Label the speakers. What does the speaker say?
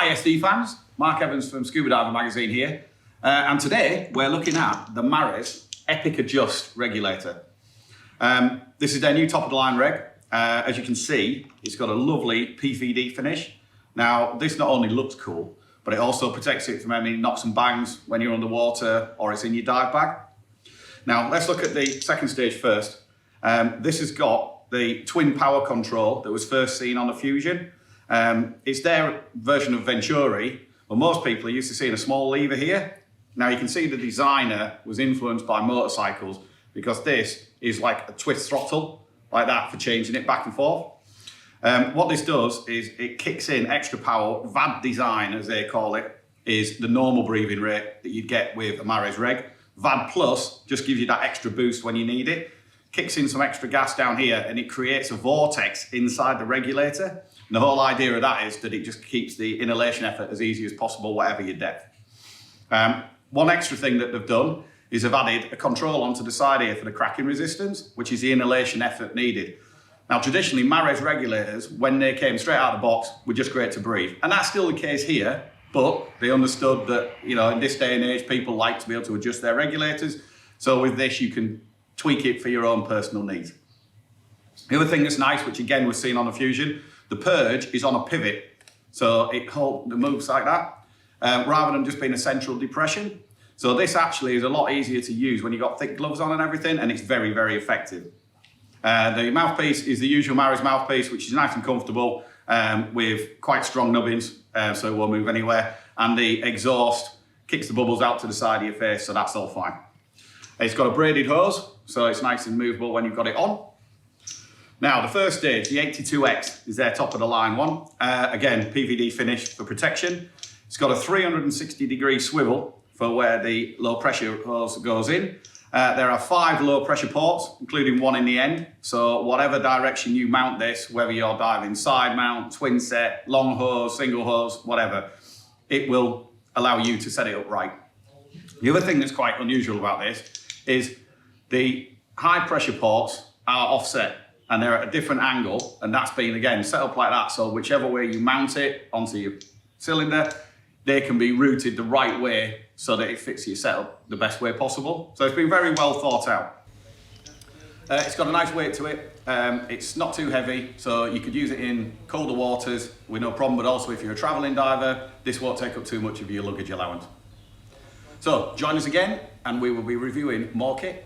Speaker 1: ISD fans, Mark Evans from Scuba Diver magazine here, and today we're looking at the Mares Epic Adjust Regulator. This is their new top of the line reg. As you can see, it's got a lovely PVD finish. Now this not only looks cool, but it also protects it from any knocks and bangs when you're underwater or it's in your dive bag. Now let's look at the second stage first. This has got the twin power control that was first seen on the Fusion. It's their version of Venturi, but most people are used to seeing a small lever here. Now you can see the designer was influenced by motorcycles because this is like a twist throttle, like that, for changing it back and forth. What this does is it kicks in extra power. VAD design, as they call it, is the normal breathing rate that you'd get with a Mares reg. VAD Plus just gives you that extra boost when you need it. Kicks in some extra gas down here and it creates a vortex inside the regulator. And the whole idea of that is that it just keeps the inhalation effort as easy as possible, whatever your depth. One extra thing that they've done is they've added a control onto the side here for the cracking resistance, which is the inhalation effort needed. Now, traditionally, Mares regulators, when they came straight out of the box, were just great to breathe. And that's still the case here, but they understood that, you know, in this day and age, people like to be able to adjust their regulators. So with this, you can tweak it for your own personal needs. The other thing that's nice, which again was seen on the Fusion, the purge is on a pivot. So it moves like that, rather than just being a central depression. So this actually is a lot easier to use when you've got thick gloves on and everything, and it's very, very effective. The mouthpiece is the usual Mares mouthpiece, which is nice and comfortable with quite strong nubbins, so it won't move anywhere. And the exhaust kicks the bubbles out to the side of your face, so that's all fine. It's got a braided hose, so it's nice and movable when you've got it on. Now, the first stage, the 82X, is their top of the line one. Again, PVD finish for protection. It's got a 360-degree swivel for where the low pressure hose goes in. There are 5 low pressure ports, including one in the end. So whatever direction you mount this, whether you're diving side mount, twin set, long hose, single hose, whatever, it will allow you to set it up right. The other thing that's quite unusual about this is the high pressure ports are offset and they're at a different angle, and that's been, again, set up like that. So whichever way you mount it onto your cylinder, they can be routed the right way so that it fits your setup the best way possible. So it's been very well thought out. It's got a nice weight to it. It's not too heavy, so you could use it in colder waters with no problem, but also if you're a traveling diver, this won't take up too much of your luggage allowance. So join us again, and we will be reviewing more kit